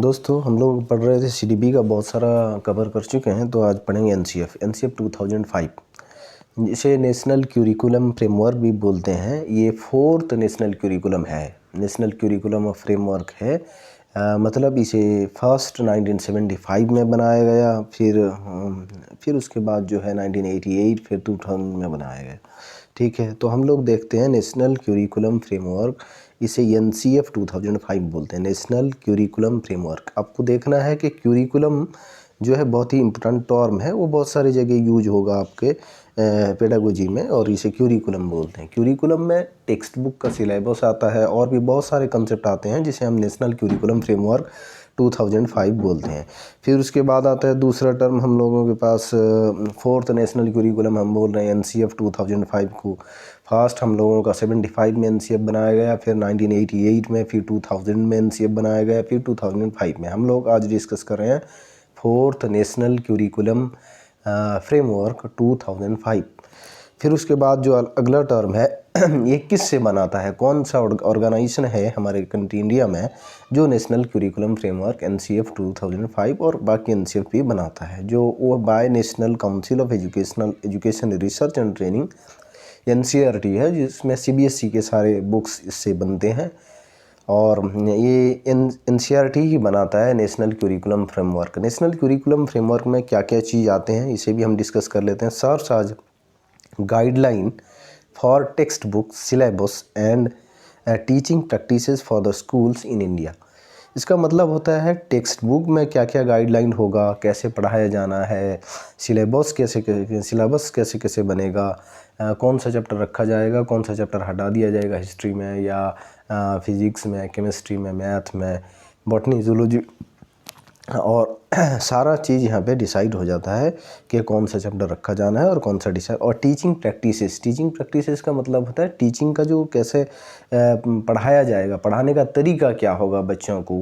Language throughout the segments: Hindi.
दोस्तों हम लोग पढ़ रहे थे सीडीबी का बहुत सारा कवर कर चुके हैं, तो आज पढ़ेंगे एनसीएफ 2005। इसे नेशनल क्यूरिकुलम फ्रेमवर्क भी बोलते हैं। ये फोर्थ नेशनल क्यूरिकुलम है, नेशनल क्यूरिकुलम ऑफ फ्रेमवर्क है। मतलब इसे फर्स्ट 1975 में बनाया गया, फिर उसके बाद जो है 1988, फिर 2000 में बनाया गया। ठीक है, तो हम लोग देखते हैं नेशनल क्यूरिकुलम फ्रेमवर्क, इसे एनसीएफ 2005 बोलते हैं, नेशनल क्यूरिकुलम फ्रेमवर्क। आपको देखना है कि क्यूरिकुलम जो है बहुत ही इम्पोर्टेंट टर्म है, वो बहुत सारी जगह यूज होगा आपके पेडागोजी में, और इसे क्यूरिकुलम बोलते हैं। क्यूरिकुलम में टेक्स्ट बुक का सिलेबस आता है और भी बहुत सारे कंसेप्ट आते हैं, जिसे हम नेशनल क्यूरिकुलम फ्रेमवर्क 2005 बोलते हैं। फिर उसके बाद आता है दूसरा टर्म हम लोगों के पास, फोर्थ नेशनल क्यूरिकुलम हम बोल रहे हैं एनसीएफ 2005 को। फर्स्ट हम लोगों का 75 में एनसीएफ बनाया गया, फिर 1988 में, फिर 2000 में एनसीएफ बनाया गया, फिर 2005 में। हम लोग आज डिस्कस कर रहे हैं फोर्थ नेशनल क्यूरिकुलम फ्रेमवर्क 2005। फिर उसके बाद जो अगला टर्म है ये किस से बनाता है, कौन सा ऑर्गेनाइजेशन है हमारे कंट्री इंडिया में जो नेशनल क्यूरिकुलम फ्रेमवर्क एनसीएफ 2005 और बाकी एनसीएफ भी बनाता है, जो वो by National Council of Education Research and Training NCERT है, जिसमें सीबीएसई के सारे बुक्स इससे बनते हैं। और ये एनसीईआरटी ही बनाता है national curriculum framework. National curriculum framework में क्या क्या चीज़ आते हैं इसे भी हम डिस्कस कर लेते हैं। सर्च आज guideline for text book syllabus and teaching practices for the schools in India. इसका मतलब होता है टेक्स्ट बुक में क्या क्या गाइडलाइन होगा, कैसे पढ़ाया जाना है, सिलेबस कैसे कैसे बनेगा, कौन सा चैप्टर रखा जाएगा, कौन सा चैप्टर हटा दिया जाएगा हिस्ट्री में या फिज़िक्स में, केमिस्ट्री में, मैथ में, बॉटनी, जूलॉजी, और सारा चीज़ यहाँ पे डिसाइड हो जाता है कि कौन सा चैप्टर रखा जाना है और कौन सा डिसाइड। और टीचिंग प्रैक्टिसेस का मतलब होता है टीचिंग का जो कैसे पढ़ाया जाएगा, पढ़ाने का तरीका क्या होगा बच्चों को।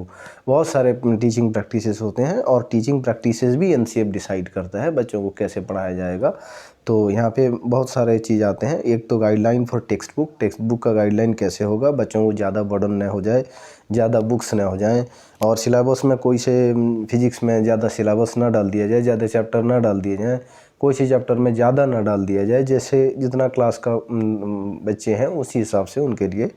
बहुत सारे टीचिंग प्रैक्टिसेस होते हैं और टीचिंग प्रैक्टिसेस भी एनसीएफ डिसाइड करता है बच्चों को कैसे पढ़ाया जाएगा। तो यहाँ पे बहुत सारे चीज़ आते हैं। एक तो गाइडलाइन फॉर टेक्स्ट बुक का गाइडलाइन कैसे होगा, बच्चों को ज़्यादा बर्डन न हो जाए, ज़्यादा बुक्स न हो जाएं, और सिलेबस में कोई से फिजिक्स में ज़्यादा सिलेबस ना डाल दिया जाए, ज़्यादा चैप्टर ना डाल दिए जाएँ, कोई से चैप्टर में ज़्यादा ना डाल दिया जाए। जैसे जितना क्लास का बच्चे हैं उसी हिसाब से उनके लिए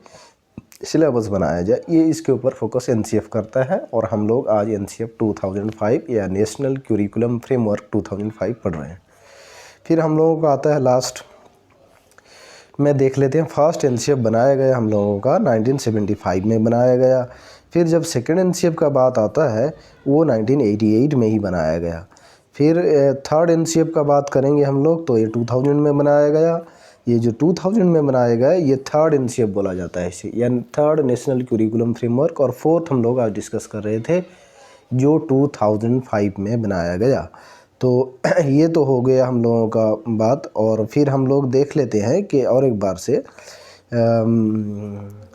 सिलेबस बनाया जाए। ये इसके ऊपर फोकस एनसीएफ करता है, और हम लोग आज एनसीएफ 2005 या नेशनल क्यूरिकुलम फ्रेमवर्क 2005 पढ़ रहे हैं। फिर हम लोगों का आता है लास्ट में देख लेते हैं, फर्स्ट एनसीएफ बनाया गया हम लोगों का 1975 में बनाया गया। फिर जब सेकेंड एनसीएफ का बात आता है वो 1988 में ही बनाया गया। फिर थर्ड एनसीएफ का बात करेंगे हम लोग तो ये 2000 में बनाया गया। ये जो 2000 में बनाया गया ये थर्ड एनसीएफ बोला जाता है इसे, यानी थर्ड नेशनल क्यूरिकुलम फ्रेमवर्क। और फोर्थ हम लोग आज डिस्कस कर रहे थे जो 2005 में बनाया गया। तो ये तो हो गया हम लोगों का बात। और फिर हम लोग देख लेते हैं कि और एक बार से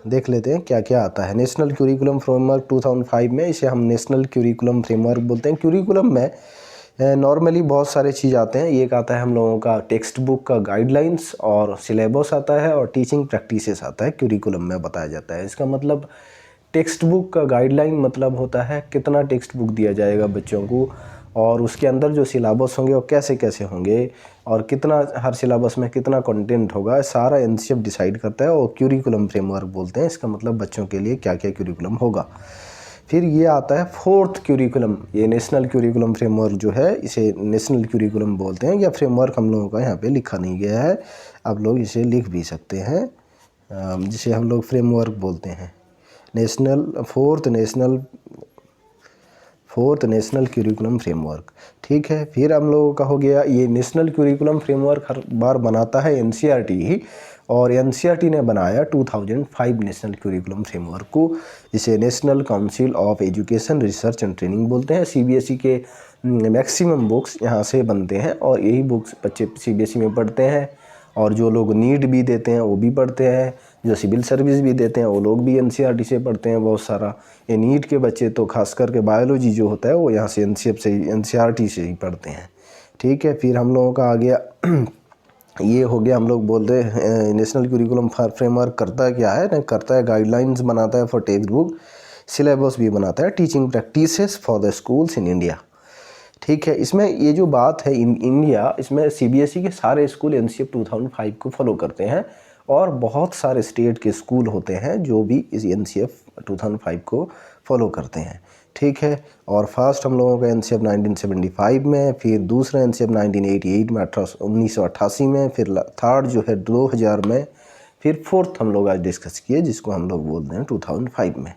देख लेते हैं क्या क्या आता है नेशनल क्यूरिकुलम फ्रेमवर्क 2005 में। इसे हम नेशनल क्यूरिकुलम फ्रेमवर्क बोलते हैं। क्यूरिकुलम में नॉर्मली बहुत सारे चीज़ आते हैं। एक आता है हम लोगों का टेक्स्ट बुक का गाइडलाइंस और सिलेबस आता है, और टीचिंग प्रैक्टिसेस आता है, क्यूरिकुलम में बताया जाता है। इसका मतलब टेक्स्ट बुक का गाइडलाइन मतलब होता है कितना टेक्स्ट बुक दिया जाएगा बच्चों को, और उसके अंदर जो सिलेबस होंगे वो कैसे कैसे होंगे, और कितना हर सिलेबस में कितना कंटेंट होगा, सारा एनसीएफ डिसाइड करता है और क्यूरिकुलम फ्रेमवर्क बोलते हैं। इसका मतलब बच्चों के लिए क्या क्या क्यूरिकुलम होगा। फिर ये आता है फोर्थ क्यूरिकुलम। ये नेशनल क्यूरिकुलम फ्रेमवर्क जो है इसे नेशनल क्यूरिकुलम बोलते हैं, या फ्रेमवर्क हम लोगों का यहाँ पे लिखा नहीं गया है, आप लोग इसे लिख भी सकते हैं, जिसे हम लोग फ्रेमवर्क बोलते हैं। Fourth national curriculum framework. ठीक है, फिर हम लोगों का हो गया ये नेशनल क्यूरिकुलम फ्रेमवर्क हर बार बनाता है एनसीईआरटी ही, और एनसीईआरटी ने बनाया 2005 नेशनल क्यूरिकुलम फ्रेमवर्क को। इसे national Council of Education Research and training बोलते हैं। सीबीएसई के मैक्सिमम बुक्स यहाँ से बनते हैं, और यही बुक्स बच्चे सीबीएसई में पढ़ते हैं, और जो लोग नीट भी देते हैं वो भी पढ़ते हैं, जो सिविल सर्विस भी देते हैं वो लोग भी एनसीईआरटी से पढ़ते हैं बहुत सारा। ये नीट के बच्चे तो खास करके बायोलॉजी जो होता है वो यहाँ से एनसीईआरटी से ही पढ़ते हैं। ठीक है, फिर हम लोगों का आ गया ये हो गया, हम लोग बोलते हैं नेशनल क्यूरिकुलम फ्रेमवर्क करता है क्या है, नहीं करता है गाइडलाइंस बनाता है फॉर टेक्स्ट बुक, सिलेबस भी बनाता है teaching practices for the schools in India. ठीक है, इसमें ये जो बात है इन इंडिया, इसमें सीबीएसई के सारे स्कूल एनसीएफ 2005 को फॉलो करते हैं और बहुत सारे स्टेट के स्कूल होते हैं जो भी इस एनसीएफ 2005 को फॉलो करते हैं। ठीक है, और फर्स्ट हम लोगों का एनसीएफ 1975 में, फिर दूसरा एनसीएफ 1988 में 1988 में, फिर थर्ड जो है 2000 में, फिर फोर्थ हम लोग आज डिस्कस किए जिसको हम लोग बोलते हैं 2005 में।